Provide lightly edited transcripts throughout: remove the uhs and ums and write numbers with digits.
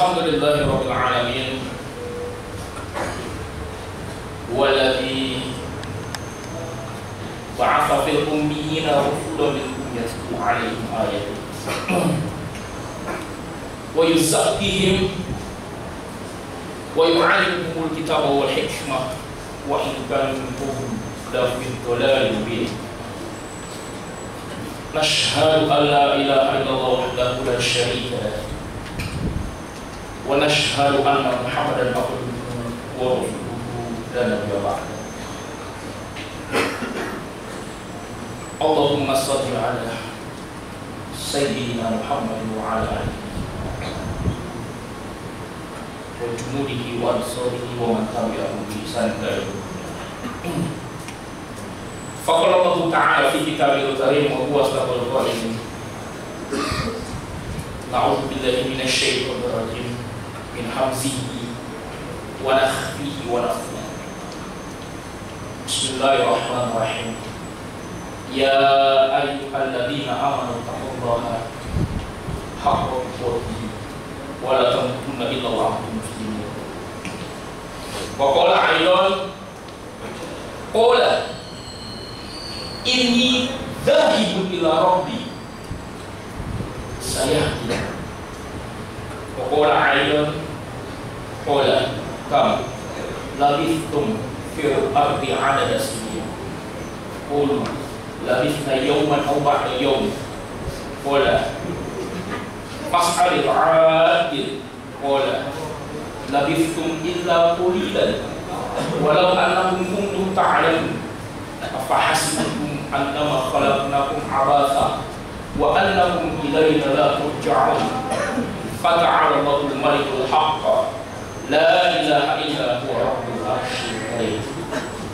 Alhamdulillahirabbil alamin. Walladzi ba'atha fil ummiyina rasulan minhum yatlu 'alaihim ayatihi wa yuzakkihim wa yu'allimuhumul kitaba wal hikmah wa in kanu lafi dhalalin mubin. Nashhadu an la ilaha illallah wahdahu la syarika lah wa nashhadu anna Muhammadan abduhu wa rasuluhu la nabiyya ba'dahu. Allahumma shalli ala sayyidina Muhammad wa ala alihi wa jumudihi wa ansarihi wa man tabi'ahum bi ihsan ila yaumil qiyamah. Faqala Allah Ta'ala fi kitabil karim wa huwa asdaqul qa'ilin. Na'udzu billahi minasy syaithanir rajim min hamzihi wa nafthihi wa nafthihi. Bismillahirrahmanirrahim. Ya ayyuhalladzina amanu taqullaha haqqa tuqatih wa la tamutunna illa wa antum muslimun. Wa qala aidan qala inni dzahibun ila rabbi sayahdi. Wa qala aidan qala kam labithtum fil ardi 'adada sinin qul labithna yawman aw ba'da yawm qala fas'alil 'adil qala labithtum illa qalilan walau annakum kuntum ta'lamun afahasibtum annama khalaqnakum 'abatha wa annakum ilayna la turja'un fata'ala Allahul malikul haqq la ilaha illa huwa rabbul arsyil karim.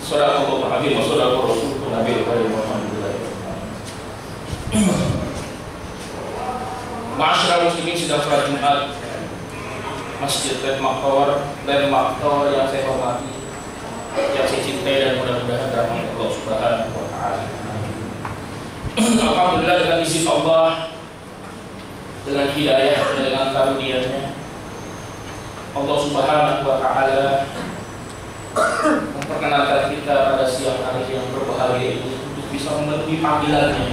Shadaqallahu al-azim wa shadaqa rasulun nabiyil karim walhamdulillah. Ma'asyiral muslimin, sidang salat Jumat Masjid Landmark Tower yang saya hormati, yang saya cintai, dan mudah-mudahan rahmat Allah Subhanahu wa Ta'ala. Alhamdulillah, dengan izin Allah, dengan hidayah dan dengan karunia-Nya, Allah Subhanahu wa Ta'ala memperkenalkan kita pada siang hari yang berbahagia ini untuk bisa memenuhi panggilan-Nya.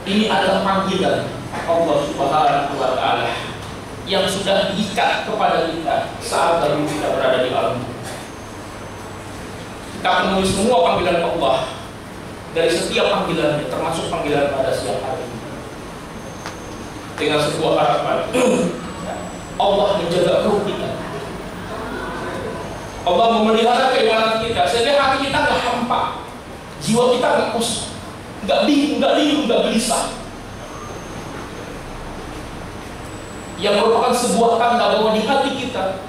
Ini adalah panggilan Allah Subhanahu wa Ta'ala yang sudah diikat kepada kita saat dahulu kita berada di alam. Kita memenuhi semua panggilan Allah dari setiap panggilannya, termasuk panggilan pada siang hari ini, dengan sebuah harapan Allah menjaga ruh kita, Allah memelihara keimanan kita, sehingga hati kita nggak hampa, jiwa kita nggak kosong, nggak bingung, nggak gelisah. Yang merupakan sebuah tanda bahwa di hati kita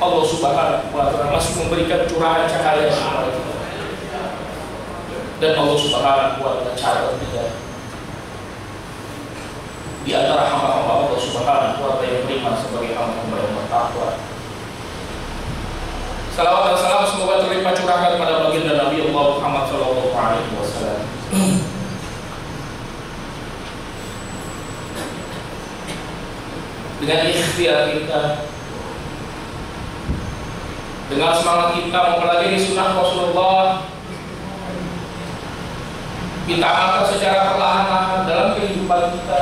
Allah Subhanahu wa Ta'ala masih memberikan curahan cahaya kepada kita, dan Allah Subhanahu wa Ta'ala catat kita di antara hamba-hamba Allah Subhanahu wa Ta'ala yang beriman sebagai hamba-hamba yang bertakwa. Salawat dan salam semoga terlimpah curahkan pada baginda Nabi Allah Muhammad sallallahu alaihi wasallam. Dengan ikhtiar kita, dengan semangat kita mempelajari sunnah Rasulullah, kita amalkan secara perlahan-lahan dalam kehidupan kita,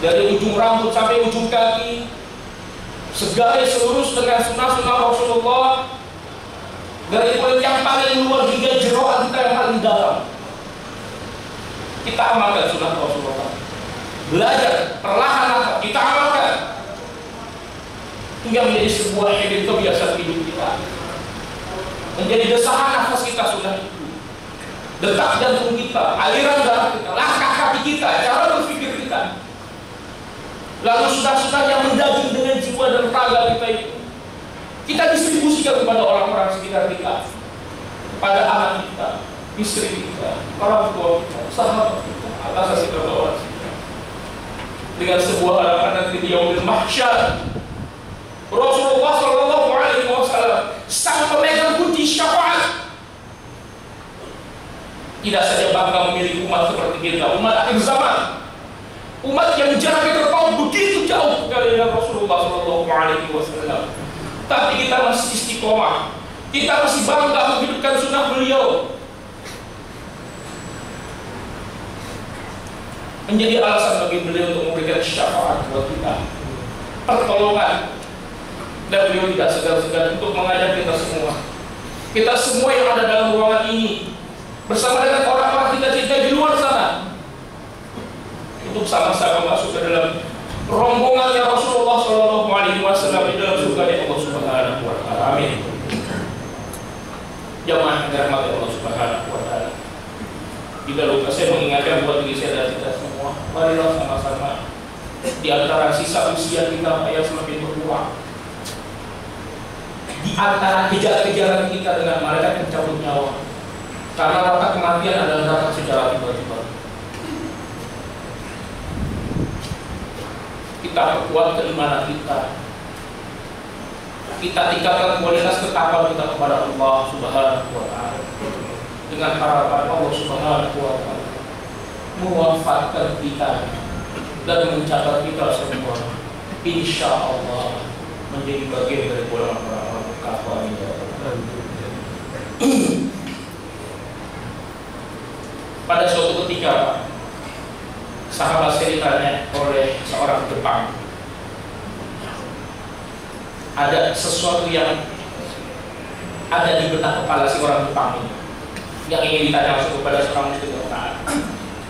dari ujung rambut sampai ujung kaki, segaris lurus dengan sunnah-sunnah Rasulullah, dari poin yang paling luar hingga jeroan kita yang paling dalam. Kita amalkan sunnah Rasulullah, belajar perlahan-lahan, kita amalkan hingga menjadi sebuah habit kebiasaan hidup kita, menjadi desahan nafas kita sudah itu, detak jantung kita, aliran darah kita, langkah kaki kita, cara berpikir kita, lalu sudah-sudah yang mendaging dengan jiwa dan raga kita itu kita distribusikan kepada orang-orang sekitar kita, kepada anak kita, istri kita, orang tua kita, sahabat kita, atas kita bawah kita, dengan sebuah harapan nanti di yaumil mahsyar. Rasulullah sallallahu alaihi wasallam sang pemegang kunci syafaat tidak saja bangga memiliki umat seperti kita, umat akhir zaman, Umat yang jaraknya terpaut begitu jauh dari Rasulullah SAW. Tapi kita masih istiqomah. Kita masih bangga menghidupkan sunnah beliau. Menjadi alasan bagi beliau untuk memberikan syafaat buat kita, pertolongan. Dan beliau tidak segan-segan untuk mengajak kita semua. Kita semua yang ada dalam ruangan ini, bersama dengan orang-orang kita cintai di luar sana, untuk sama-sama masuk ke dalam rombongannya Rasulullah SAW di dalam surga Allah Subhanahu wa Ta'ala. Amin. Jamaah yang dirahmati Allah Subhanahu wa Ta'ala. Tidak lupa saya mengingatkan buat diri saya dan kita semua, marilah sama-sama di antara sisa usia kita yang semakin berkurang, di antara kejar-kejaran kita dengan malaikat pencabut nyawa, karena rata kematian adalah datang secara tiba-tiba. Kita perkuat keimanan kita tingkatkan kualitas ketakwaan kita kepada Allah Subhanahu wa Ta'ala, dengan harapan Allah Subhanahu wa Ta'ala mewafatkan kita dan mencatat kita semua, insya Allah menjadi bagian dari golongan orang-orang kafir. Pada suatu ketika, sahabat saya ditanya oleh seorang Jepang, ada sesuatu yang ada di benak kepala si orang Jepang ini yang ingin ditanya langsung kepada seorang muslim yang taat.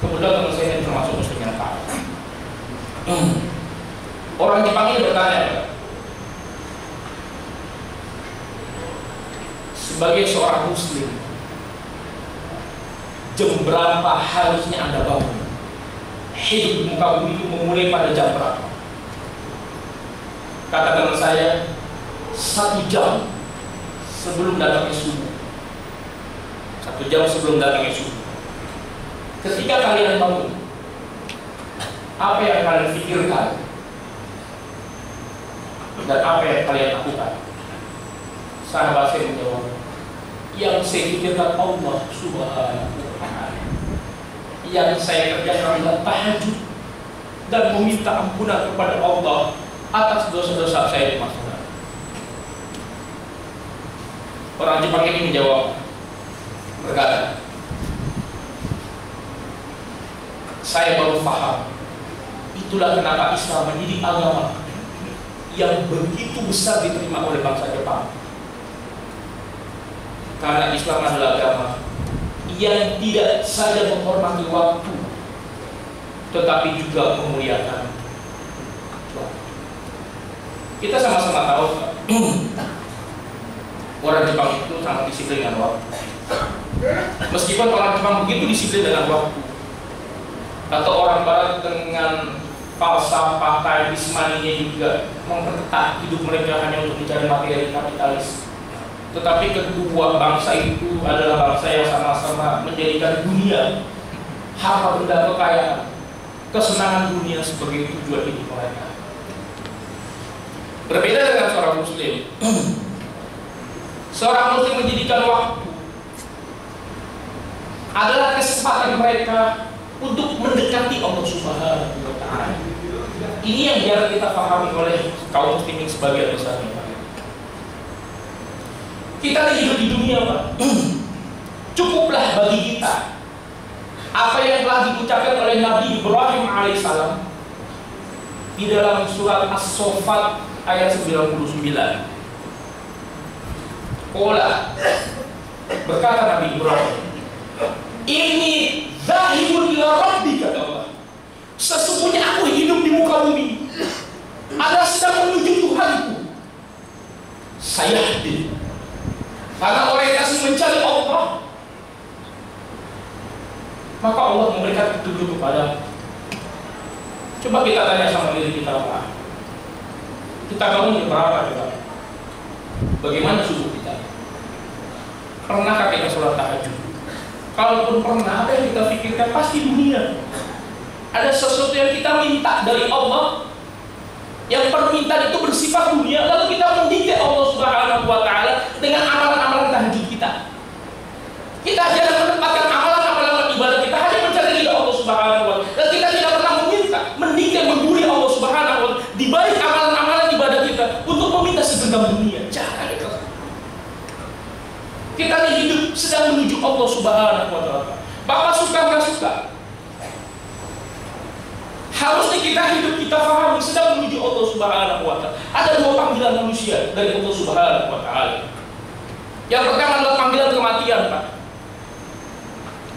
Kemudian teman saya ini termasuk muslim yang taat. Orang Jepang ini bertanya, sebagai seorang muslim, jam berapa harusnya Anda bangun? Hidup di muka bumi itu memulai pada jam berapa? Kata teman saya, 1 jam sebelum datangnya subuh. 1 jam sebelum datangnya subuh. Ketika kalian bangun, apa yang kalian pikirkan dan apa yang kalian lakukan? Sahabat saya menjawab, yang saya pikirkan Allah Subhanahu wa Ta'ala. Yang saya kerjakan adalah tahajud dan meminta ampunan kepada Allah atas dosa-dosa saya di masa lalu. Orang Jepang ini menjawab, berkata, saya baru paham. Itulah kenapa Islam menjadi agama yang begitu besar diterima oleh bangsa Jepang. Karena Islam adalah agama yang tidak saja menghormati waktu, tetapi juga memuliakan waktu. Kita sama-sama tahu orang Jepang itu sangat disiplin dengan waktu. Meskipun orang Jepang begitu disiplin dengan waktu, atau orang Barat dengan falsafah taoismaninya juga memperketat hidup mereka hanya untuk mencari materi kapitalis, tetapi kedua bangsa itu adalah bangsa yang sama-sama menjadikan dunia, harta benda, kekayaan, kesenangan dunia sebagai tujuan hidup mereka. Berbeda dengan seorang muslim. Seorang muslim menjadikan waktu adalah kesempatan mereka untuk mendekati Allah Subhanahu wa Ta'ala. Ini yang jarang kita pahami oleh kaum muslimin sebagian besar. Kita hidup di dunia, Pak. Cukuplah bagi kita apa yang telah diucapkan oleh Nabi Ibrahim alaihissalam di dalam surat As-Saffat ayat 99. Qala, berkata Nabi Ibrahim, ini zahibun ila rabbi, kata Allah, sesungguhnya aku hidup di muka bumi adalah sedang menuju Tuhanku. Saya hadir karena orang yang asing mencari Allah, maka Allah memberikan petunjuk kepada. Coba kita tanya sama diri kita, Pak. Kita bangun jam berapa coba? Bagaimana subuh kita? Pernahkah kita sholat tahajud? Kalaupun pernah, apa yang kita pikirkan? Pasti dunia. Ada sesuatu yang kita minta dari Allah, yang permintaan itu bersifat dunia, lalu kita mendidik Allah Subhanahu wa Ta'ala dengan amalan-amalan tahajud kita. Kita jarang menempatkan amalan-amalan ibadah kita hanya mencari ridha Allah Subhanahu wa Ta'ala, dan kita tidak pernah meminta suka. Harusnya kita hidup, kita pahami sedang menuju Allah Subhanahu wa Ta'ala. Ada dua panggilan manusia dari Allah Subhanahu wa Ta'ala. Yang pertama adalah panggilan kematian, Pak.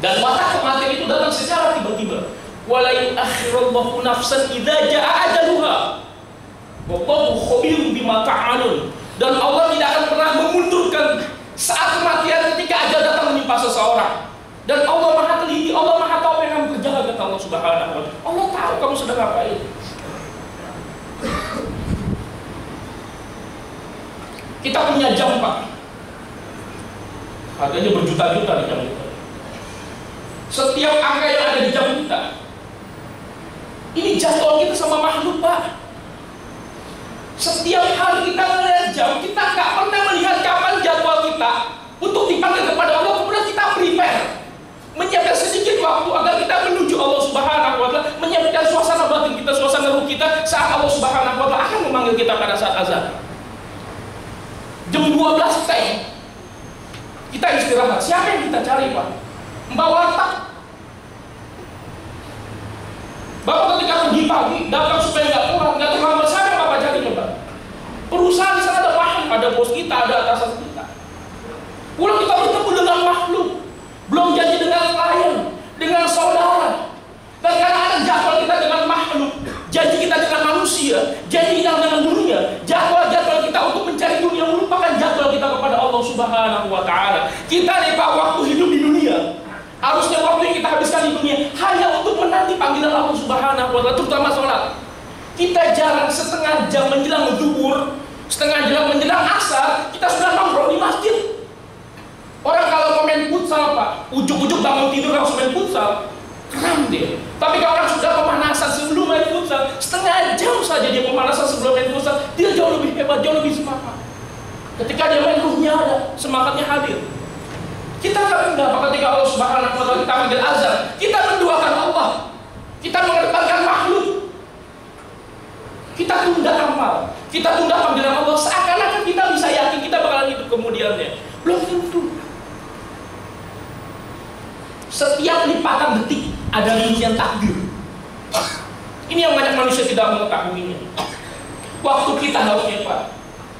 Dan watak kematian itu datang secara tiba-tiba. Wala yu'akhirullahu nafsan idza jaa ajaluha. Wallahu khabirun bima ta'malun. Dan Allah tidak akan pernah memundurkan saat kematian ketika ajal datang menimpa seseorang. Dan Allah Maha teliti, Allah Maha tahu apa yang kamu kerjakan, kata Allah Subhanahu wa Ta'ala. Allah tahu kamu sedang ngapain. Kita punya jam, Pak. Harganya berjuta-juta di jam kita. Setiap angka yang ada di jam kita, ini jadwal kita sama makhluk, Pak. Setiap hari kita melihat jam, kita nggak pernah melihat kapan jadwal kita untuk dipanggil kepada Allah. Kemudian kita prepare, menyiapkan sedikit waktu agar kita menuju Allah Subhanahu wa Ta'ala, menyiapkan suasana batin kita, suasana ruh kita saat Allah Subhanahu wa Ta'ala akan memanggil kita pada saat azan. Jam 12 teh kita istirahat. Siapa yang kita cari, Pak? Mbak Warta. Bapak ketika pergi pagi datang supaya nggak kurang, nggak terlambat. Siapa yang Bapak cari, Pak? Perusahaan di sana ada paham, ada bos kita, ada atasan kita. Pulang kita bertemu dengan makhluk, belum janji dengan klien, dengan saudara. Dan karena ada jadwal kita dengan makhluk, janji kita dengan manusia, janji kita dengan dunia, jadwal-jadwal kita untuk mencari dunia merupakan jadwal kita kepada Allah Subhanahu wa Ta'ala. Kita nih, Pak, waktu hidup di dunia, harusnya waktu yang kita habiskan di dunia hanya untuk menanti panggilan Allah Subhanahu wa Ta'ala, terutama sholat. Kita jarang setengah jam menjelang zuhur, setengah jam menjelang asar, kita sudah nongkrong di masjid. Orang kalau mau main futsal, Pak, ujuk-ujuk bangun tidur langsung main futsal, keren dia. Tapi kalau orang sudah pemanasan sebelum main futsal, setengah jam saja dia pemanasan sebelum main futsal, dia jauh lebih hebat, jauh lebih semangat. Ketika dia main, ruhnya ada, semangatnya hadir. Kita nggak rendah, Pak, ketika Allah Subhanahu wa Ta'ala kita panggil azan, kita menduakan Allah, kita mengedepankan makhluk, kita tunda amal, kita tunda panggilan Allah, seakan-akan kita bisa yakin kita bakalan hidup kemudiannya. Belum tentu. Setiap lipatan detik ada rincian takdir. Ini yang banyak manusia tidak mengetahuinya. Waktu kita harusnya, Pak,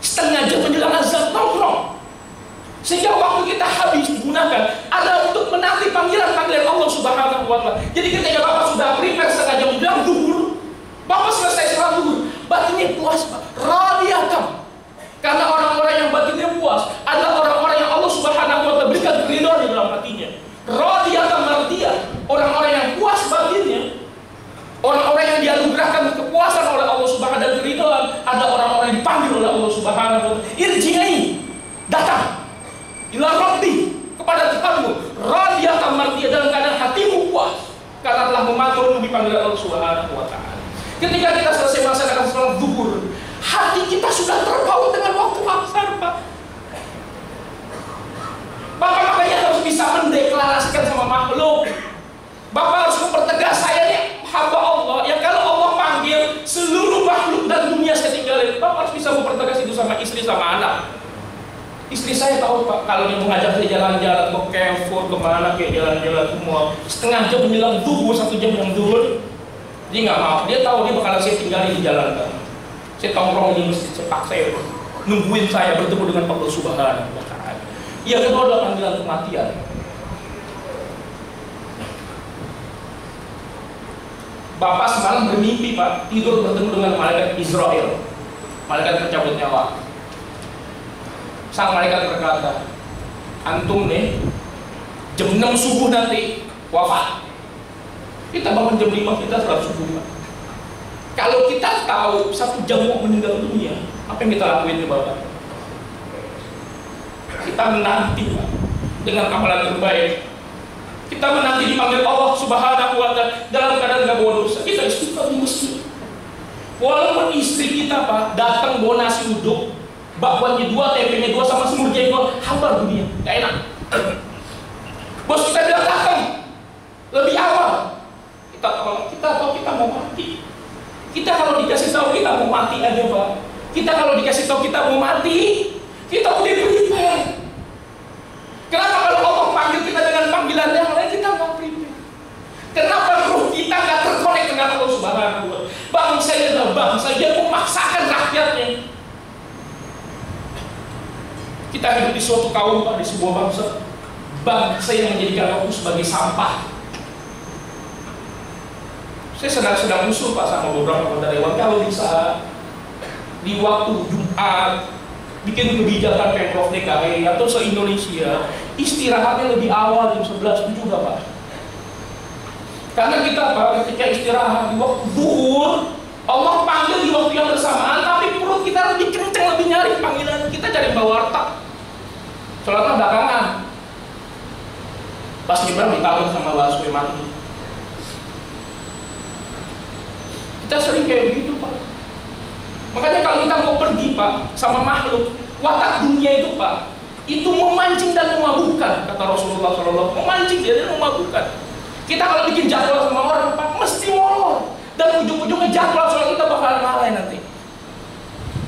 setengah jam menjelang azan nongkrong, sehingga waktu kita habis digunakan adalah untuk menanti panggilan-panggilan Allah Subhanahu wa Ta'ala. Jadi ketika Bapak sudah prepare setengah jam menjelang zuhur, Bapak selesai sholat zuhur, batinnya puas, Pak, radiyatan. Karena orang-orang yang batinnya puas adalah orang-orang yang Allah Subhanahu wa Ta'ala berikan keridhaan di dalam hatinya. Radiyatan mardiyah, orang-orang yang puas batinnya, orang-orang yang dianugerahkan kepuasan oleh Allah Subhanahu wa Ta'ala dan keridhaan, ada orang-orang yang dipanggil oleh Allah Subhanahu wa Ta'ala. Irji'i, datang ila Rabbi, kepada Tuhanmu, radiyatan mardiyah, dalam keadaan hatimu puas karena telah mematuhi menunggu panggilan Allah Subhanahu wa Ta'ala. Ketika kita selesai melaksanakan sholat zuhur, hati kita sudah terpaut dengan waktu asar, Pak. Bapak makanya harus bisa mendeklarasikan sama makhluk. Bapak harus mempertegas, saya ini hamba Allah yang kalau Allah panggil seluruh makhluk dan dunia saya tinggalin. Bapak harus bisa mempertegas itu sama istri, sama anak. Istri saya tahu, Pak, kalau dia mengajak saya jalan-jalan ke Carrefour, kemana, kayak jalan-jalan ke mall, setengah jam menjelang zuhur, 1 jam menjelang zuhur, dia nggak mau. Dia tahu dia bakalan saya tinggalin di jalan, kan. Saya tongkrong di masjid, sepak saya nungguin saya bertemu dengan Allah Subhanahu wa Ta'ala. Yang kedua adalah panggilan kematian. Bapak semalam bermimpi, Pak, tidur bertemu dengan malaikat Israel, malaikat pencabut nyawa. Sang malaikat berkata, antum nih jam 6 subuh nanti wafat. Kita bangun jam 5, kita sholat subuh, Pak. Kalau kita tahu 1 jam mau meninggal dunia, apa yang kita lakuin nih, Bapak? Kita menanti, Pak, dengan amalan terbaik. Kita menanti dipanggil Allah Subhanahu wa Ta'ala dalam keadaan gak bawa dosa. Kita istighfar di masjid. Walaupun istri kita, Pak, datang bawa nasi uduk, bakwannya 2, tempenya 2, sama semur jengkol, hambar dunia, gak enak. Bos kita bilang datang lebih awal. Kita tahu kita mau mati. Kita kalau dikasih tahu kita mau mati aja, Pak. Kita kalau dikasih tahu kita mau mati, kita udah prepare. Kenapa kalau Allah panggil kita dengan panggilan yang lain kita nggak prepare? Subhanahu wa Ta'ala. Bangsa ini adalah bangsa yang memaksakan rakyatnya. Kita hidup di suatu kaum, Pak, di sebuah bangsa. Bangsa yang menjadikan aku sebagai sampah. Saya sedang usul, Pak, sama beberapa anggota dewan, kalau bisa di waktu Jumat bikin kebijakan Pemprov DKI atau se-Indonesia istirahatnya lebih awal jam 11 juga, Pak. Karena kita, Pak, ketika istirahat di waktu zuhur, Allah panggil di waktu yang bersamaan, tapi perut kita lebih kenceng, lebih nyari panggilan. Kita cari bawa warteg. Sholatnya belakangan. Pas Gibran ditawar sama Baswe mati. Kita sering kayak begitu, Pak. Makanya kalau kita mau pergi, Pak, sama makhluk, watak dunia itu, Pak, itu memancing dan memabukkan, kata Rasulullah SAW. Memancing dia dan memabukkan. Kita kalau bikin jadwal sama orang, Pak, mesti molor. Dan ujung-ujungnya jadwal soal kita bakal lalai nanti.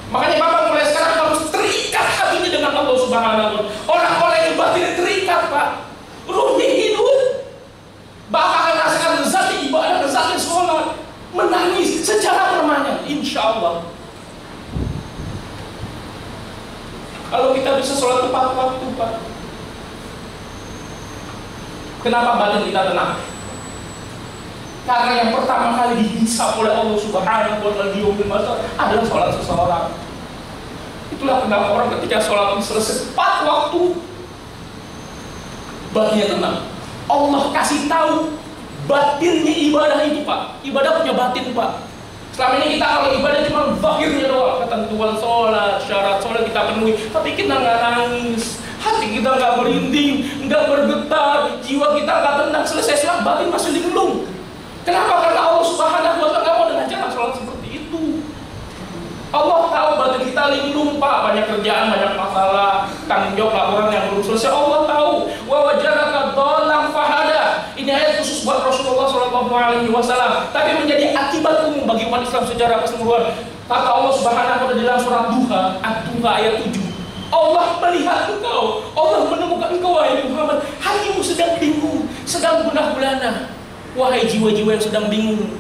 Makanya Bapak mulai sekarang harus terikat hatinya dengan Allah Subhanahu wa Ta'ala. Orang-orang yang batinnya terikat, Pak, ruhnya hidup. Bapak akan rasakan lezatnya ibadah, lezatnya sholat, menangis secara permanen, insya Allah. Kalau kita bisa sholat tepat waktu, Pak, kenapa batin kita tenang? Karena yang pertama kali dihisab oleh Allah Subhanahu wa Ta'ala di yaumil mahsyar adalah sholat seseorang. Itulah kenapa orang ketika sholat selesai tepat waktu, batinnya tenang. Allah kasih tahu batinnya ibadah itu, Pak. Ibadah punya batin, Pak. Selama ini kita kalau ibadah cuma zahirnya doang, ketentuan sholat, syarat sholat kita penuhi, tapi kita nggak nangis, hati kita nggak merinding, nggak bergetar, jiwa kita nggak tenang. Selesai sholat, batin masih linglung. Kenapa? Karena Allah Subhanahu wa Ta'ala nggak mau dengan cara sholat seperti itu. Allah tahu batin kita linglung, Pak, banyak kerjaan, banyak masalah, tanggung jawab laporan yang belum selesai. Allah tahu. Wa wajadaka dhallan fahada. Ini ayat khusus buat Rasulullah SAW, tapi menjadi akibat umum bagi umat Islam secara keseluruhan. Kata Allah Subhanahu wa Ta'ala dalam surat Duha, Ad-Duha ayat 7. Allah melihat engkau, Allah menemukan engkau, wahai Muhammad, hatimu sedang bingung, sedang gundah gulana. Wahai jiwa-jiwa yang sedang bingung,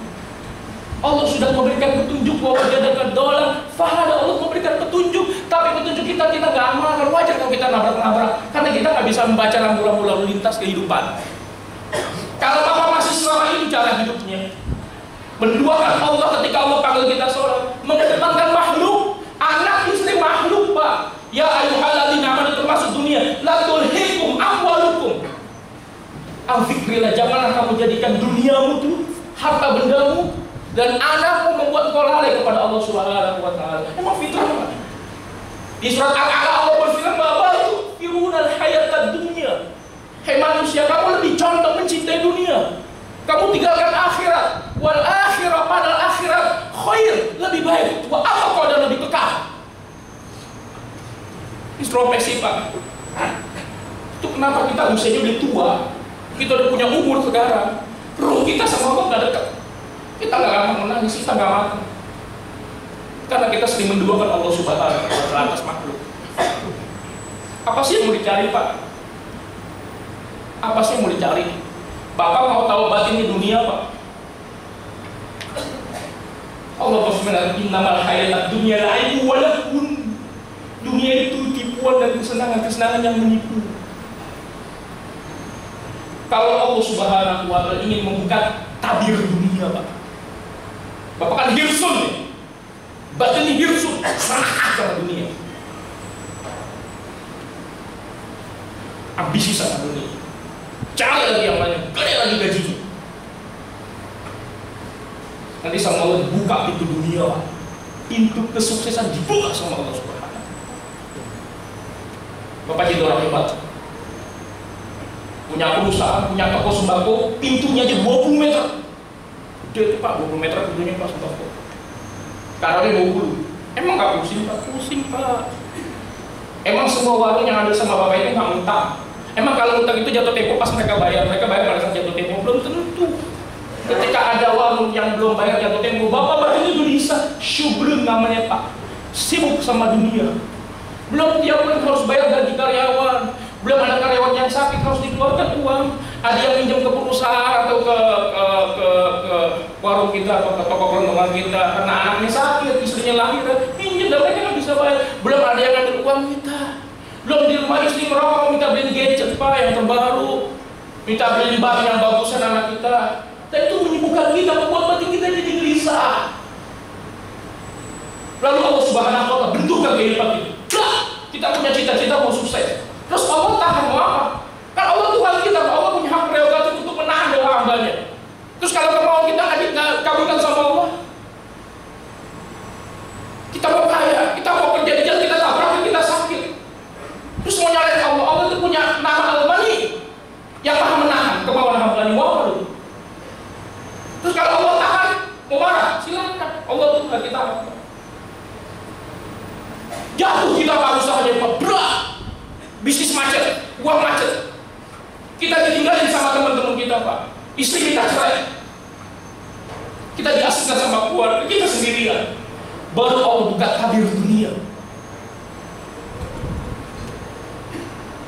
Allah sudah memberikan petunjuk. Bahwa wajadaka dhallan fahada. Allah memberikan petunjuk, tapi petunjuk kita nggak amalkan. Wajar kalau kita nabrak-nabrak, karena kita nggak bisa membaca rambu-rambu lalu lintas kehidupan. Kalau Bapak masih selama ini cara hidupnya menduakan Allah ketika Allah panggil kita sholat, mengedepankan makhluk, anak istri makhluk, Pak. Ya ayyuhalladzina amanu, termasuk dunia, la tulhikum amwalukum an dzikrillah. Janganlah kamu jadikan duniamu tuh, harta bendamu dan anakmu membuat kau lalai kepada Allah Subhanahu wa Ta'ala. Emang fitrah, Pak. Di surat Al-A'la Allah berfirman bahwa itu firunal hayatad dunya. Hei manusia, kamu lebih condong mencintai dunia. Kamu tinggalkan akhirat. Wal akhirah, padahal akhirat khair, lebih baik. Wa apa dan lebih kekal. Introspeksi, Pak. Itu kenapa kita usianya udah tua, kita udah punya umur sekarang, ruh kita sama Allah nggak dekat. Kita nggak gampang menangis, kita nggak makan. Karena kita sering menduakan Allah Subhanahu wa Ta'ala atas makhluk. Apa sih yang mau dicari, Pak? Apa sih yang mau dicari? Bapak mau tahu batinnya dunia, Pak? Allah berfirman, innamal hayatad dunya la'ibun wa lahun. Dunia itu tipuan dan kesenangan-kesenangan yang menipu. Kalau Allah Subhanahu wa Ta'ala ingin membuka tabir dunia, Pak, Bapak kan hirsun nih, batinnya hirsun, sangat sama dunia, ambisi sama dunia, cari lagi yang lain, gede lagi gajinya. Nanti sama Allah buka pintu dunia, Pak. Pintu kesuksesan dibuka sama Allah Subhanahu. Bapak jadi orang hebat, punya perusahaan, punya toko sembako, pintunya aja 20 meter. Dia itu, Pak, 20 meter pintunya, Pak, sembako. Karena 20. Emang nggak pusing, Pak? Pusing, Pak. Emang semua warung yang ada sama Bapak itu nggak utang? Emang kalau utang itu jatuh tempo pas mereka bayar pada saat jatuh tempo? Belum tentu. Ketika ada warung yang belum bayar jatuh tempo, Bapak batinnya gelisah, syubrun namanya, Pak. Sibuk sama dunia. Belum tiap bulan harus bayar gaji karyawan, belum ada karyawan yang sakit harus dikeluarkan uang, ada yang minjem ke perusahaan atau ke warung kita atau ke toko kelengkapan kita karena anaknya sakit, istrinya lahiran, pinjam dan mereka nggak bisa bayar. Belum ada yang ngambil uang kita. Belum di rumah istri merokok, minta beliin gadget Pak yang terbaru, minta beliin barang yang bagusan anak kita. Dan itu menyibukkan kita, membuat batin kita jadi gelisah. Lalu Allah Subhanahu wa Ta'ala bentukkan kehidupan kita. Kita punya cita-cita mau sukses. Terus Allah tahan mau apa? Kan Allah Tuhan kita, Allah punya hak prerogatif untuk menahan doa hambanya. Terus kalau kemauan kita nggak dikabulkan sama Allah, kita mau kaya, kita mau kerja di jalan, kita tabrak, kita sakit. Terus mau nyalain Allah, Allah itu punya nama Al-Mani yang maha menahan kemauan hambanya. Mau apa dulu? Terus kalau Allah tahan, mau marah, silakan. Allah tuh nggak kita apa. Jatuh kita Pak usahanya Pak, berat. Bisnis macet, uang macet. Kita ditinggalin sama teman-teman kita Pak. Istri kita cerai. Kita diasingkan sama keluarga, kita sendirian. Baru Allah buka tabir dunia.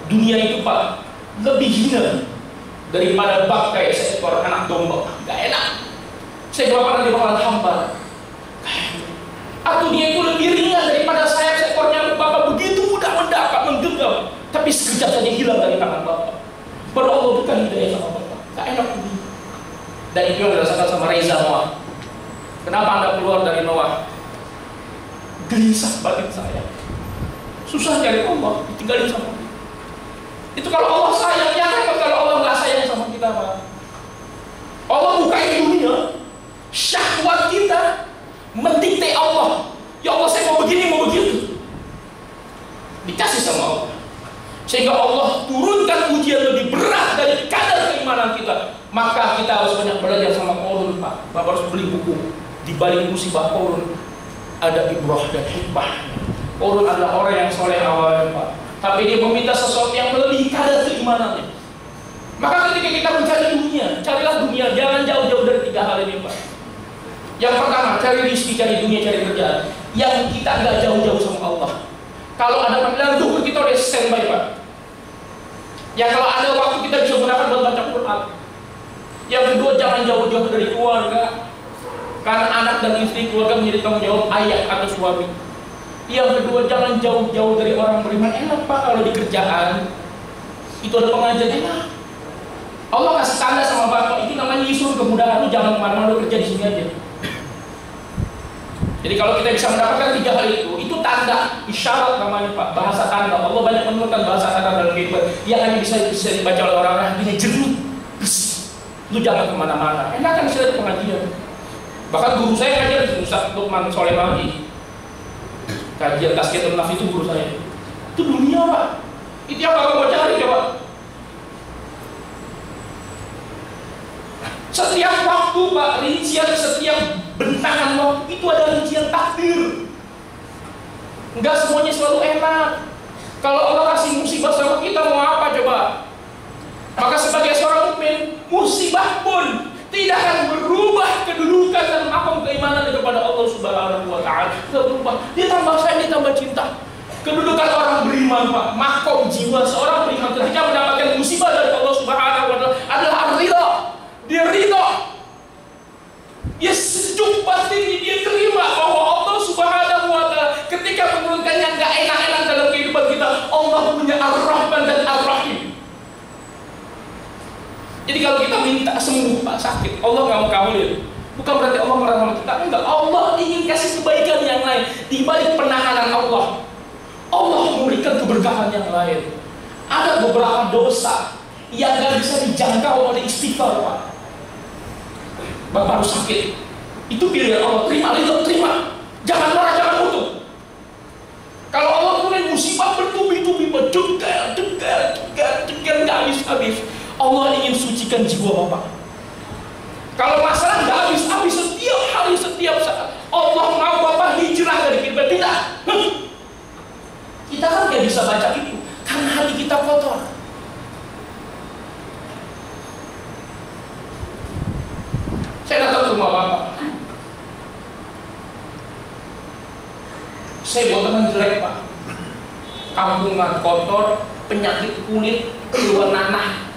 Dunia itu Pak, lebih hina daripada bangkai seekor anak domba. Gak enak. Saya pernah dimakan hamba. Atau dia itu lebih ringan daripada sayap seekor nyamuk. Bapak begitu mudah mendapat, menggenggam, tapi sekejap saja hilang dari tangan Bapak. Baru Allah bukan hidayah sama Bapak. Gak enak ini. Dan itu yang dirasakan sama Reza Noah. Kenapa Anda keluar dari Noah? Gelisah batin saya. Susah cari Allah, ditinggalin sama dia. Itu kalau Allah sayang, ya kan? Kalau Allah nggak sayang sama kita Pak. Allah bukain dunia, syahwat kita mendikte Allah. Ya Allah saya mau begini, mau begitu. Dikasih sama Allah. Sehingga Allah turunkan ujian lebih berat dari kadar keimanan kita. Maka kita harus banyak belajar sama Qarun Pak. Bapak harus beli buku. Di balik musibah Qarun ada ibrah dan hikmah. Qarun adalah orang yang soleh awalnya Pak, tapi dia meminta sesuatu yang melebihi kadar keimanannya. Maka ketika kita mencari dunia, carilah dunia, jangan jauh-jauh dari 3 hal ini Pak. Yang pertama, cari rezeki, cari dunia, cari kerjaan. Yang kita nggak jauh-jauh sama Allah. Kalau ada panggilan zuhur, kita udah standby Pak. Ya kalau ada waktu kita bisa gunakan buat baca Quran. Yang kedua, jangan jauh-jauh dari keluarga. Karena anak dan istri keluarga menjadi tanggung jawab ayah atau suami. Yang kedua, jangan jauh-jauh dari orang beriman. Enak Pak kalau di kerjaan itu ada pengajian, enak. Allah kasih tanda sama Bapak, itu namanya yusur kemudahan. Lu jangan kemana-mana, lu kerja di sini aja. Jadi kalau kita bisa mendapatkan 3 hal itu tanda, isyarat namanya Pak, bahasa tanda. Allah banyak menurunkan bahasa tanda dalam kehidupan yang hanya bisa dibaca oleh orang-orang yang jernih, bersih. Lu jangan kemana-mana, enak kan bisa di pengajian. Bahkan guru saya ngajar di Ustaz Lukman Soleh Magi, kajian Tazkiyatun Nafs itu guru saya. Itu dunia Pak, itu yang Bapak mau cari coba. Setiap waktu Pak, rincian setiap bentangan waktu itu ada rincian takdir. Enggak semuanya selalu enak. Kalau Allah kasih musibah sama kita mau apa coba? Maka sebagai seorang mukmin, musibah pun tidak akan berubah kedudukan dan makom keimanan kepada Allah Subhanahu wa Ta'ala. Tidak berubah. Dia tambah sayang, dia tambah cinta. Kedudukan orang beriman Pak, makom jiwa seorang beriman ketika mendapatkan musibah dari Allah Subhanahu wa Ta'ala adalah ridha. Dia ridha. Dia sejuk batin, dia terima bahwa Allah Subhanahu wa Ta'ala ketika menurunkan yang gak enak-enak dalam kehidupan kita, Allah punya Ar-Rahman dan Ar-Rahim. Jadi kalau kita minta sembuh Pak sakit, Allah nggak mau kabulin. Bukan berarti Allah marah sama kita, enggak. Allah ingin kasih kebaikan yang lain. Di balik penahanan Allah, Allah memberikan keberkahan yang lain. Ada beberapa dosa yang nggak bisa dijangkau oleh istighfar Pak. Bapak harus sakit, itu pilihan Allah. Terima itu, terima. Jangan marah, jangan kutuk. Kalau Allah mulai musibah bertubi-tubi, jengkel, nggak habis-habis. Allah ingin sucikan jiwa Bapak. Kalau masalah nggak habis-habis setiap hari, setiap saat. Allah mau Bapak hijrah dari kehidupan. Tidak. Kita kan nggak bisa baca itu karena hati kita kotor. Saya datang ke rumah Bapak. Saya buat teman jelek Pak. Kampungan kotor, penyakit kulit, keluar nanah,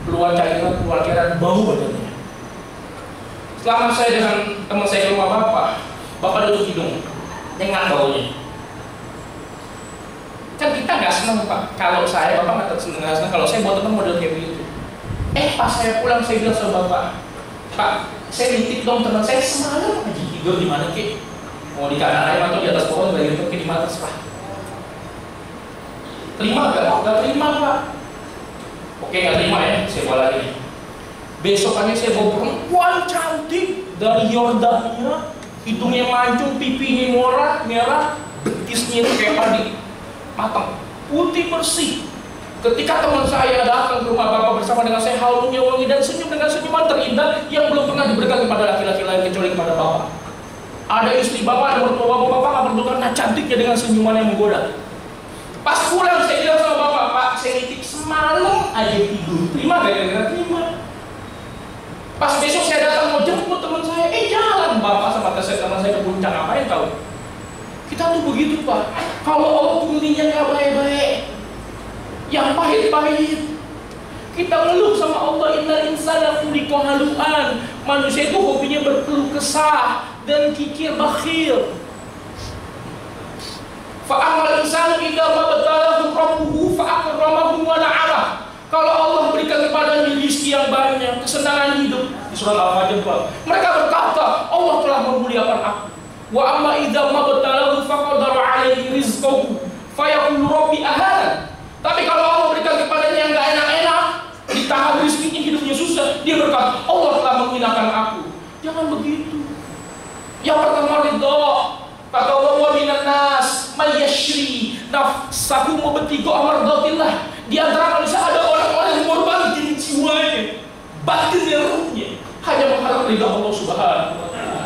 keluar cairan, bau badannya. Selama saya dengan teman saya ke rumah bapak duduk hidung, nengak baunya. Kan kita nggak senang Pak. Kalau saya, bapak nggak senang kalau saya buat teman model kayak begitu. Pas saya pulang saya bilang sama bapak, Pak, saya nitip dong teman saya semalam aja tidur di mana ke? Mau di kanan ayam atau di atas pohon, bagi itu di mana terserah. Terima nggak terima Pak. Oke nggak terima ya, saya bawa lagi. Besokannya saya bawa perempuan cantik dari Yordania, hidungnya mancung, pipinya merah, betisnya itu kayak padi matang, putih bersih. Ketika teman saya datang ke rumah bapak bersama dengan saya, halunya wangi dan senyum dengan senyuman terindah yang belum pernah diberikan kepada laki-laki lain kecuali kepada bapak. Ada istri bapak, ada mertua bapak nggak perlu karena cantiknya dengan senyuman yang menggoda. Pas pulang saya bilang sama bapak, Pak, saya nitip semalam aja tidur. Terima gak? Terima. Pas besok saya datang mau jemput teman saya, jalan bapak sama teman saya ke puncak, ngapain tahu? Kita tuh begitu Pak. Kalau Allah turuninnya nggak baik-baik, yang pahit-pahit, kita ngeluh sama Allah. Innal insana khuliqa halu'an. Manusia itu hobinya berkeluh kesah dan kikir bakhil. Fa'amal insanu idza mabtalahu rabbuhu fa'akramahu wa na'amah. Kalau Allah berikan kepadanya rezeki yang banyak, kesenangan hidup, di surat Al-Fajr Pak, mereka berkata, Allah telah memuliakan aku. Wa amma idza mabtalahu faqadara 'alaihi rizqahu fayaqulu rabbi ahana. Tapi kalau Allah berikan kepadanya yang enggak enak-enak, ditahan rezekinya, hidupnya susah, dia berkata, Allah telah menghinakan aku. Jangan begitu. Yang pertama ridha. Kata Allah, wa minan nas may yashri nafsahu mubtigo amardatillah. Di antara manusia ada orang-orang yang mengorbankan jiwanya, batinnya, ruhnya, hanya mengharap ridha Allah Subhanahu wa Ta'ala.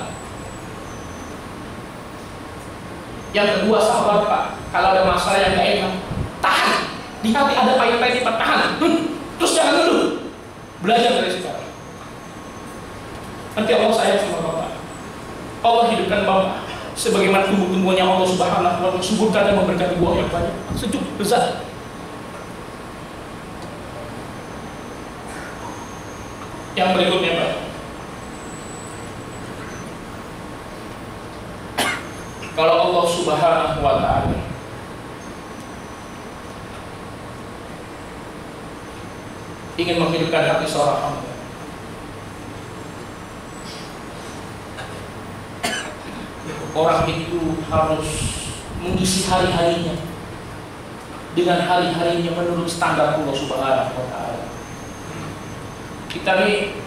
Yang kedua, sabar Pak. Kalau ada masalah yang gak enak, tahan. Di hati ada pahit-pahit, Pak, tahan. Terus jangan dulu. Belajar dari sekarang. Nanti Allah sayang sama Bapak. Allah hidupkan Bapak sebagaimana tumbuh-tumbuhnya Allah Subhanahu wa Ta'ala, suburkan dan memberikan buah yang banyak, sejuk, lezat. Yang berikutnya Pak, kalau Allah Subhanahu wa Ta'ala ingin menghidupkan hati seorang hamba, orang itu harus mengisi hari-harinya dengan hari-harinya menurut standar Allah Subhanahu wa Ta'ala. Kita nih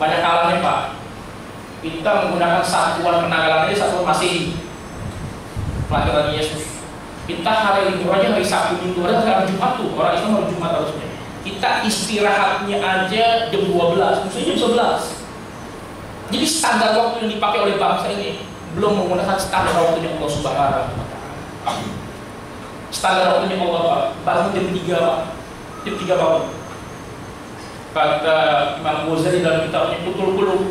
banyak kalanya Pak, kita menggunakan satuan penanggalan ini satuan Masehi, pelajaran Yesus. Kita hari libur aja hari Sabtu Minggu, ada hari Jumat tuh, orang Islam hari Jumat harusnya. Kita istirahatnya aja jam 12, maksudnya jam 11. Jadi standar waktu yang dipakai oleh bangsa ini belum menggunakan standar waktunya Allah Subhanahu wa Ta'ala. Standar waktunya Allah Pak, bangun jam 3 Pak, jam 3 bangun. Kata Imam Ghazali dalam kitabnya Futhul Qulub,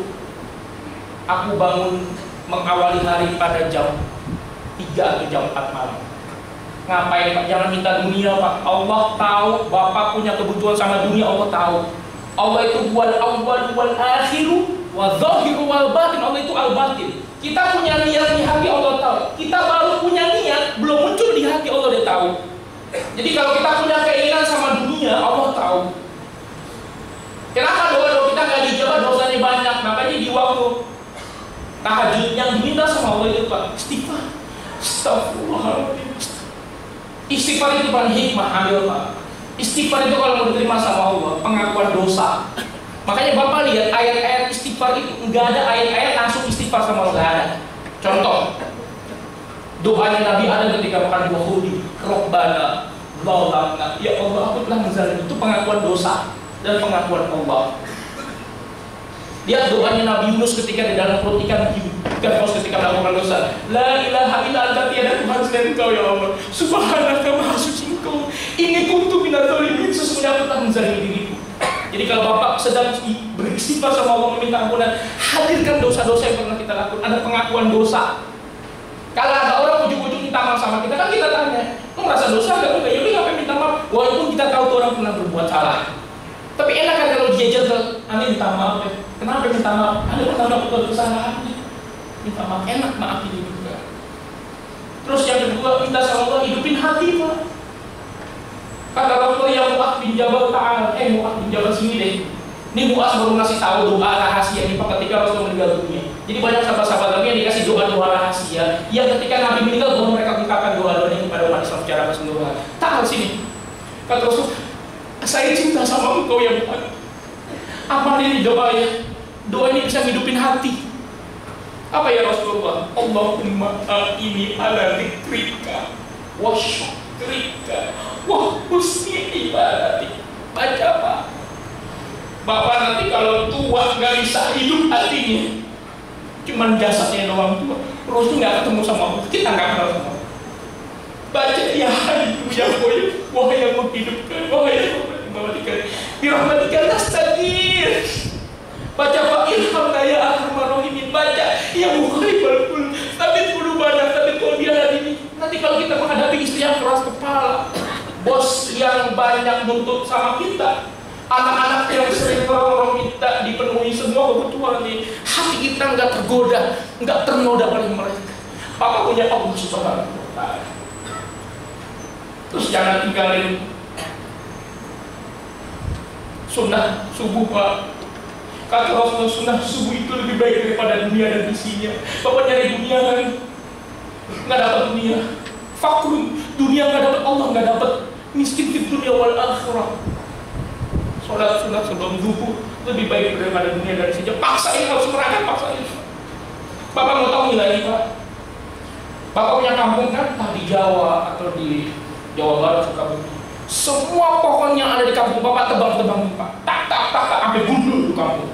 aku bangun mengawali hari pada jam 3 atau jam 4 malam. Ngapain Pak? Jangan minta dunia Pak. Allah tahu Bapak punya kebutuhan sama dunia, Allah tahu. Allah itu wal awwal wal akhiru wa zahiru wal batin. Allah itu al batin. Kita punya niat di hati, Allah tahu. Kita baru punya niat, belum muncul di hati, Allah dia tahu. Jadi kalau kita punya keinginan sama dunia, Allah tahu. Kenapa doa-doa kita nggak dijawab, dosanya banyak? Makanya di waktu tahajud yang diminta sama Allah itu Pak, istighfar. Astagfirullahaladzim. Istighfar itu paling hikmah, ambil Pak. Istighfar itu kalau mau diterima sama Allah, pengakuan dosa. Makanya Bapak lihat ayat-ayat istighfar itu, nggak ada ayat-ayat langsung istighfar sama Allah, nggak ada. Contoh, doanya Nabi Adam ketika makan buah hudi, Rabbana zalamna, ya Allah aku telah menzalimi. Itu pengakuan dosa dan pengakuan Allah. Lihat doanya Nabi Yunus ketika di dalam perut ikan paus ketika melakukan dosa. La ilaha illa anta, tiada Tuhan selain Engkau ya Allah. Subhanaka, maha suci Engkau. Ini kuntu minadz dzalimin, sesungguhnya aku telah menzalimi diriku. Jadi kalau Bapak sedang beristighfar sama Allah meminta ampunan, hadirkan dosa-dosa yang pernah kita lakukan. Ada pengakuan dosa. Kalau ada orang ujung-ujung minta maaf sama kita, kan kita tanya, lu merasa dosa gak? Enggak, yaudah ngapain minta maaf? Walaupun kita tahu tuh orang pernah berbuat salah. Tapi enak kan kalau dia jatuh, aneh minta maaf ya. Kenapa minta maaf? Ada pernah melakukan kesalahan, minta maaf, enak maafin juga. Terus yang kedua, minta sama Allah hidupin hati, Pak. Kata Rasulullah yang Mu'adz bin Jabal ta'ala, Mu'adz bin Jabal sini deh. Ini Mu'adz baru ngasih tahu doa rahasia ini Pak ketika Rasulullah meninggal dunia. Jadi banyak sahabat-sahabat Nabi yang dikasih doa-doa rahasia yang ketika Nabi meninggal baru mereka ungkapkan doa-doa ini kepada umat Islam secara keseluruhan. Ta'al sini. Kata Rasul, saya cinta sama engkau ya Mu'adz. Apa ini doa ya? Doa ini bisa hidupin hati. Apa ya Rasulullah? Allahumma a'ini ala dzikrika wa syukrika wa husni ibadatik. Baca Pak. Bapak nanti kalau tua nggak bisa hidup hatinya, cuman jasadnya doang tua, terus nggak ketemu sama Allah, kita nggak kenal sama Allah. Baca ya Hayyu ya Qayyum, wahai yang menghidupkan, wahai yang mematikan, birahmatika nastaghits. Baca Pak, irhamna ya arhamar rahimin. Baca ya muharibal kul, tapi qulubana, tapi qalbiyana ini. Nanti kalau kita menghadapi istri yang keras kepala, bos yang banyak nuntut sama kita, anak-anak yang sering orang minta dipenuhi semua kebutuhan ini, hati kita nggak tergoda, nggak ternoda oleh mereka. Papa punya Allah Subhanahu wa Ta'ala. Terus jangan tinggalin sunnah subuh Pak. Kata Rasulullah, sunnah subuh itu lebih baik daripada dunia dan isinya. Bapak nyari dunia kan, nggak dapat dunia. Fakrun, dunia nggak dapat, Allah nggak dapat. Miskin di dunia wal akhirah. Sholat sunat sebelum zuhur lebih baik daripada dunia dari sini. Paksain, harus merangkak, paksain. Bapak mau tahu nilai Pak? Bapak punya kampung kan, entah di Jawa atau di Jawa Barat, Sukabumi. Semua pohon yang ada di kampung Bapak tebang-tebangin Pak. Tak sampai gundul di kampung.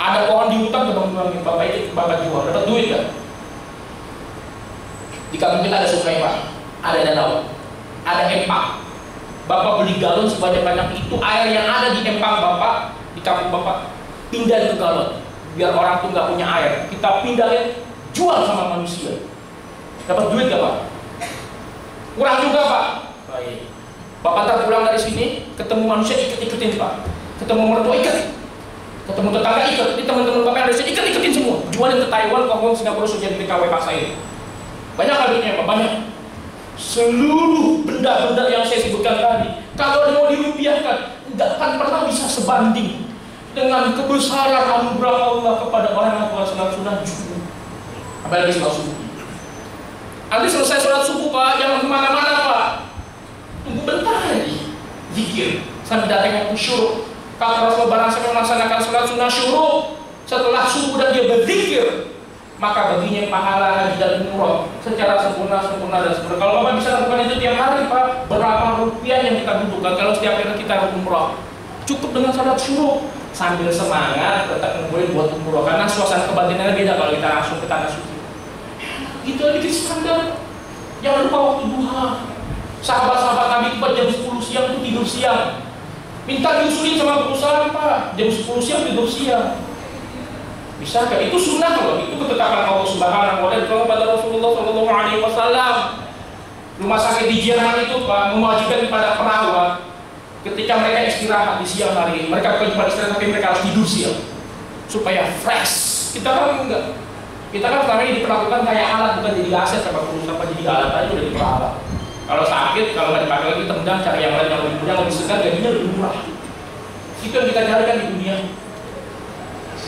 Ada pohon di hutan tebang-tebangin Bapak, itu Bapak jual, dapat duit kan? Di kampung kita ada sungai Pak, ada danau, ada empang. Bapak beli galon sebanyak-banyak itu, air yang ada di empang Bapak, di kampung Bapak, pindahin ke galon. Biar orang tuh nggak punya air, kita pindahin, jual sama manusia. Dapat duit gak Pak? Kurang juga Pak. Baik. Bapak ntar pulang dari sini, ketemu manusia ikut-ikutin Pak. Ketemu mertua ikat, ketemu tetangga ikat. Ini teman-teman Bapak yang dari sini ikut-ikutin semua. Jualin ke Taiwan, ke Hong Kong, Singapura, sudah TKW paksain. Banyak habisnya Pak, banyak. Seluruh benda-benda yang saya sebutkan tadi, kalau mau dirupiahkan, nggak akan pernah bisa sebanding dengan kebesaran anugerah Allah kepada orang yang telah sunat subuh. Apalagi sholat subuh. Nanti selesai sholat subuh Pak, yang kemana-mana Pak, tunggu bentar lagi, zikir sampai datang waktu syuruk. Kalau Rasulullah barang siapa melaksanakan sholat sunnah syuruk setelah subuh dan dia berzikir, maka baginya pahala haji dan umroh secara sempurna dan sempurna. Kalau Bapak bisa lakukan itu tiap hari Pak, berapa rupiah yang kita butuhkan kalau setiap hari kita umroh? Cukup dengan sholat syuruk sambil semangat tetap ngumpulin buat umroh, karena suasana kebatinannya beda kalau kita langsung ke tanah suci. Gitu aja dikit standar. Jangan lupa waktu duha. Sahabat-sahabat Nabi itu jam 10 siang itu tidur siang. Minta diusulin sama perusahaan Pak, jam 10 siang tidur siang. Bisa kan? Itu sunnah loh, itu ketetapan Allah Subhanahu wa Ta'ala kepada Rasulullah Shallallahu Alaihi Wasallam. Rumah sakit di Jerman itu Pak mewajibkan kepada perawat ketika mereka istirahat di siang hari, mereka bukan cuma istirahat tapi mereka harus tidur siang supaya fresh. Kita kan enggak. Kita kan selama ini diperlakukan kayak alat, bukan jadi aset sama perusahaan, apa jadi alat aja udah diperlakukan. Kalau sakit, kalau nggak dipakai lagi tendang, cari yang lain yang lebih mudah, lebih segar, gajinya lebih murah. Itu yang kita carikan di dunia.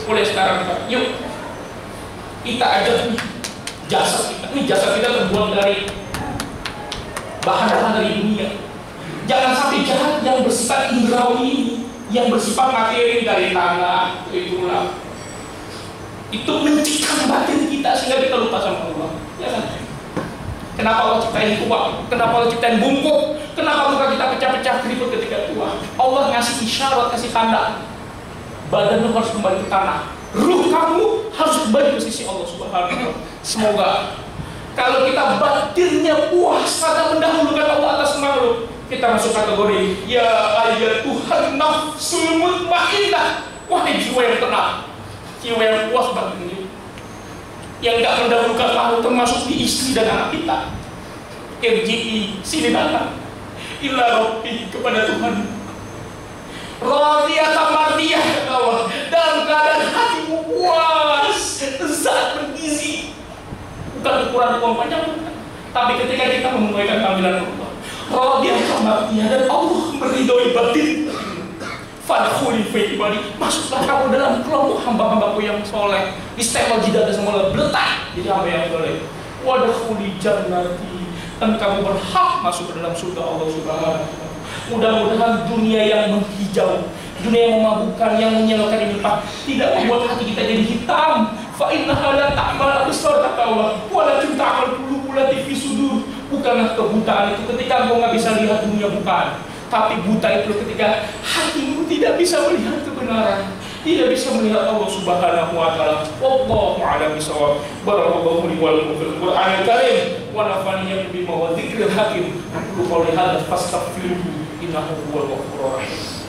Mulai sekarang Pak, yuk kita ajak nih jasad kita. Ini jasad kita terbuat dari bahan-bahan dari dunia. Jangan sampai jahat yang bersifat indrawi ini, yang bersifat materi dari tanah, tulang. Itu mencikam batin kita sehingga kita lupa sama Allah. Ya kan? Kenapa Allah ciptain tua? Kenapa Allah ciptain bungkuk? Kenapa muka kita pecah-pecah keriput ketika tua? Allah ngasih isyarat, kasih tanda. Badanmu harus kembali ke tanah. Ruh kamu harus kembali ke sisi Allah Subhanahu wa Ta'ala. Semoga kalau kita batinnya puas pada mendahulukan Allah atas makhluk, kita masuk kategori ya ayyatuhan nafsul mutmainnah. Wahai jiwa yang tenang, jiwa yang puas batinnya, yang tidak mendahulukan makhluk, termasuk di istri dan anak kita. RJI, sini datang illa Rabbi, kepada Tuhan. radiyatan mardiyah, kata Allah, dalam keadaan hatimu puas, saat bergizi. Bukan ukuran uang banyak, tapi ketika kita memenuhi panggilan Allah, radiyatan mardiyah, dan Allah meridhoi batin. Fadkhuli fi ibadi, masuklah kamu dalam kelompok hamba-hambaku yang soleh. Istempel jidat semula beletak jadi hamba yang soleh. Wadkhuli jannati, dan kamu berhak masuk ke dalam surga Allah Subhanahu wa ta'ala. Mudah-mudahan dunia yang menghijau, dunia yang memabukkan, yang menyilaukan ini Pak, tidak membuat hati kita jadi hitam. Fa innaha la ta'mal absar, kata Allah, walakin ta'mal qulubul lati fi sudur. Bukanlah kebutaan itu ketika engkau nggak bisa lihat dunia, bukan. Tapi buta itu ketika hatimu tidak bisa melihat kebenaran, tidak bisa melihat Allah Subhanahu wa ta'ala. Wallahu a'lam bishawab. Barakallahu li wa lakum fil Qur'anil Karim wa nafa'ani bima wa dzikril hakim. Qul qawli hadza fastaghfiruhu innahu huwal ghafurur rahim.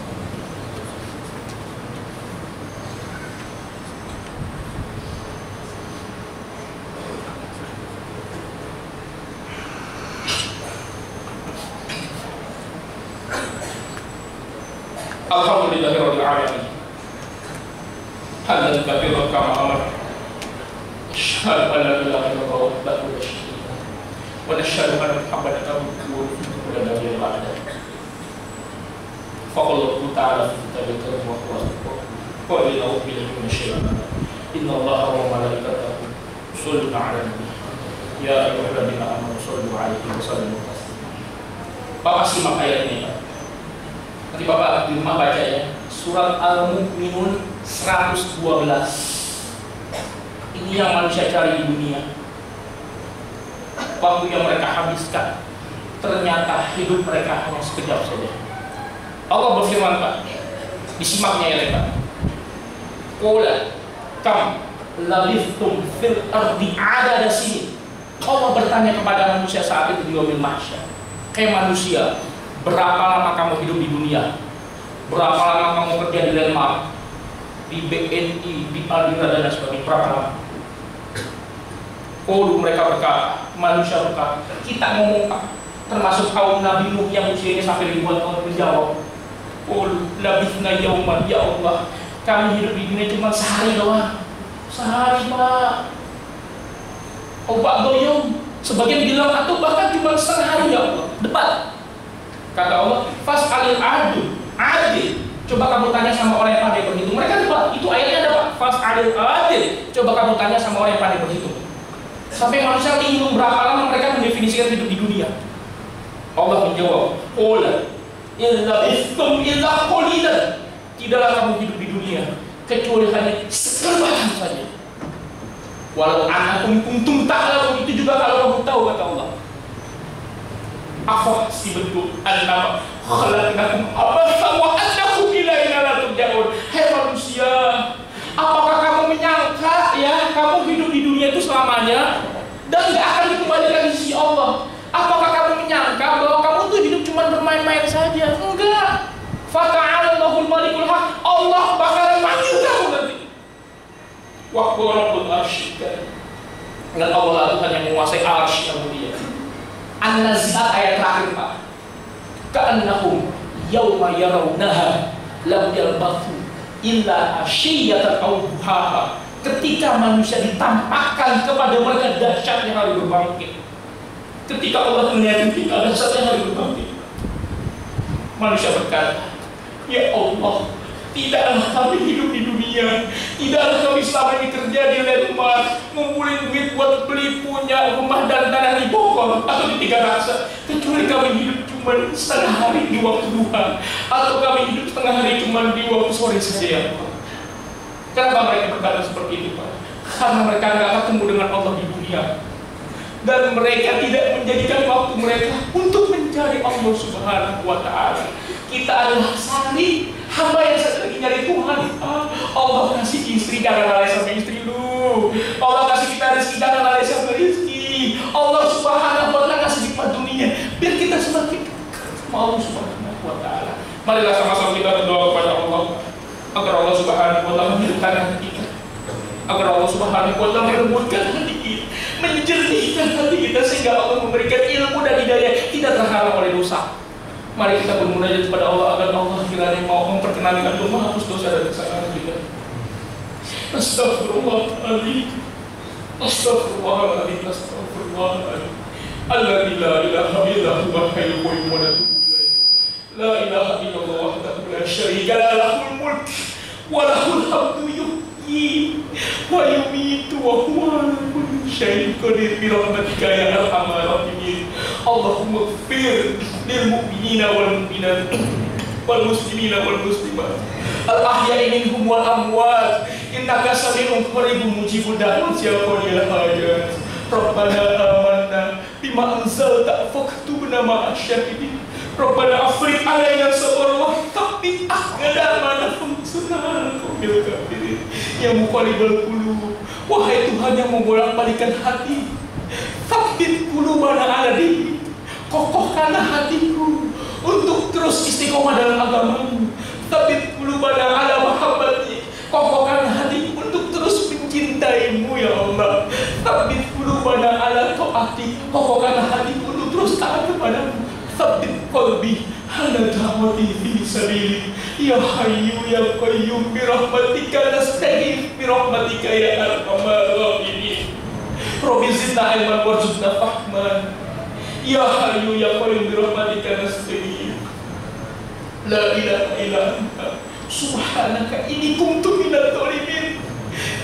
Alhamdulillahirabbil alamin. Hamdan katsiran kama amara. Asyhadu an la ilaha illallah wahdahu la syarika lahu wa asyhadu anna Muhammadan abduhu wa rasuluhu. Faqala ta'ala fi kitabihi wa qala innahu billahi minasyaitonir rajim. Innallaha wa malaikatahu yusholluna 'alan nabi. Ya ayyuhalladzina amanu shollu 'alaihi wa sallimu taslima. Bapak simak ayat ini, Pak. Nanti Bapak di rumah baca ya. Surat Al-Mu'minun 112. Ini yang manusia cari di dunia. Waktu yang mereka habiskan, ternyata hidup mereka hanya sekejap saja. Allah berfirman, Pak, disimaknya ya Pak. Qul kam labithtum fil ardi adada sinin. Allah bertanya kepada manusia saat itu di yaumil mahsyar. Manusia, berapa lama kamu hidup di dunia? Berapa lama kamu kerja di Denmark, di BNI, di Alira dan sebagainya? Berapa lama? Mereka berkata, manusia berkata, kita ngomong Pak, termasuk kaum Nabi Nuh yang usianya sampai ribuan tahun menjawab, labithna yauman, ya Allah, kami hidup di dunia cuma sehari doang. Sehari Pak. Pak doyong. Sebagian bilang atau bahkan cuma setengah hari, ya Allah. Debat. Kata Allah, fas'alil adil. Coba kamu tanya sama orang yang pandai berhitung. Mereka debat. Itu ayatnya ada Pak. Fas'alil adil. Coba kamu tanya sama orang yang pandai berhitung. Sampai manusia bingung berapa lama mereka mendefinisikan hidup di dunia. Allah menjawab, illa istum illa qalilan. Tidaklah kamu hidup di dunia kecuali hanya sebentar saja. Walau annakum kuntum ta'lamun, itu juga kalau kamu tahu, kata Allah. Apa sih betul annama khalaqnakum abatha wa annakum ilaina la turja'un. Hai manusia, apakah kamu menyangka ya kamu hidup di dunia itu selamanya dan gak akan dikembalikan di sisi Allah? Apakah kamu menyangka bahwa kamu tuh hidup cuma bermain-main saja? Enggak. Fata'alallahul malikul haq. Allah bakalan manggil kamu nanti. Waktu Rabbul Arsy, dan Allah Tuhan yang menguasai arsy yang mulia. An-Nazi'at ayat terakhir Pak. Ka'annahum yawma yarawnaha lam yalbathu illa asyiyatan aw duhaha. Ketika manusia ditampakkan kepada mereka dahsyatnya hari berbangkit. Ketika Allah melihat kita dahsyatnya hari berbangkit, manusia berkata, ya Allah, tidaklah kami hidup di dunia, tidaklah kami selama ini kerja di Denmark, ngumpulin duit buat beli punya rumah dan tanah di Bogor atau di Tiga Raksa, kecuali kami hidup cuma setengah hari di waktu duha, atau kami hidup setengah hari cuma di waktu sore saja, ya Allah. Kenapa mereka berkata seperti itu, Pak? Karena mereka tidak ketemu dengan Allah di dunia, dan mereka tidak menjadikan waktu mereka untuk mencari Allah Subhanahu wa ta'ala. Kita adalah sani hamba yang lagi nyari Tuhan. Allah kasih istri, jangan lalai sama istri lu. Allah kasih kita rezeki, jangan lalai sama rezeki. Allah Subhanahu wa ta'ala kasih nikmat dunia biar kita semakin sama Allah Subhanahu wa ta'ala. Marilah sama-sama kita berdoa kepada Allah agar Allah Subhanahu wa ta'ala menghidupkan hati kita, agar Allah Subhanahu wa ta'ala melembutkan hati kita, menjernihkan hati kita, sehingga Allah memberikan ilmu dan hidayah tidak terhalang oleh dosa. Mari kita bermunajat kepada Allah agar Allah kiranya mau memperkenankan untuk menghapus dosa dan kesalahan kita. Astagfirullahaladzim. Astagfirullahaladzim. Astagfirullahaladzim. Alladzi la ilaha illa huwal hayyul qayyum wa natubu ilaih. La ilaha illallah wahdahu la syarika lah, lahul mulk wa lahul hamdu yuhyi wa yumiitu wa huwa ala kulli syai'in qadir bi rahmatika ya arhamar rahimin. Allahumma ighfir lil mu'minina wal mu'minat wal muslimina wal muslimat al ahya'i minhum wal amwat innaka sami'un qaribun mujibud da'wat ya qadil hajat. Rabbana amanna bima anzalta faktubna ma'asy syahidin. Rabbana afriq alaina sabran wa thabbit aqdamana fansurna 'alal qaumil kafirin. Ya muqallibal qulub, wahai Tuhan yang membolak-balikan hati, tsabbit qulubana 'ala dinik, kokohkanlah hatiku untuk terus istiqomah dalam agama-Mu. Tsabbit qulubana 'ala mahabbati, kokohkanlah hatiku untuk terus mencintai-Mu ya Allah. Tsabbit qulubana 'ala ta'ati, kokohkanlah hatiku untuk terus taat kepada-Mu. Tsabbit qalbi ala da'wati fi sabilik. Ya Hayyu ya Qayyum bi rahmatika nastaghith bi rahmatika ya arhamar rahimin. Rabbi zidna ilman warzuqna fahman. Ya Hayyu ya Qayyum bi rahmatika nastaghith. La ilaha illa anta subhanaka inni kuntu minadh dhalimin.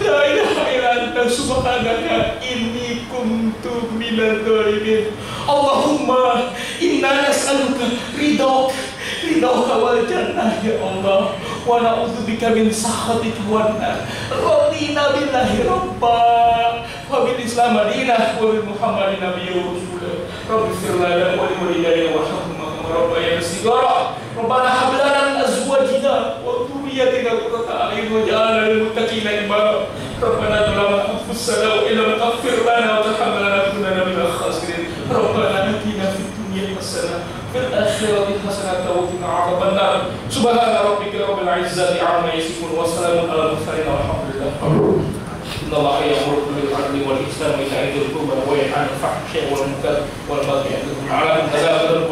La ilaha illa anta subhanaka inni kuntu minadh dhalimin. Allahumma inna nas'aluka ridhaka wal jannah ya Allah, wa na'udzubika min sakhatika wan nar. Radina billahi rabba wa bil islam madinah wa bi muhammadin nabiyyan wa rasulah. Rabbi fir lana wa li walidayna warhamhuma kama rabbayana shighara. Rabbana hab lana min azwajina wa dhurriyyatina qurrata a'yun waj'alna lil muttaqina imama. Rabbana zalamna anfusana wa illam taghfir lana wa tarhamna lanakunanna minal khasirin. Rabbana atina fid dunya hasanah fil akhirati hasanah wa qina adzaban nar. Subhana rabbika rabbil izzati 'amma yasifun wa salamun 'alal mursalin walhamdulillah. Innallaha ya'muru bil 'adli wal ihsani wa ita'i dzil qurba wa yanha 'anil fahsya'i wal munkari wal baghi ya'idhukum la'allakum tadhakkarun.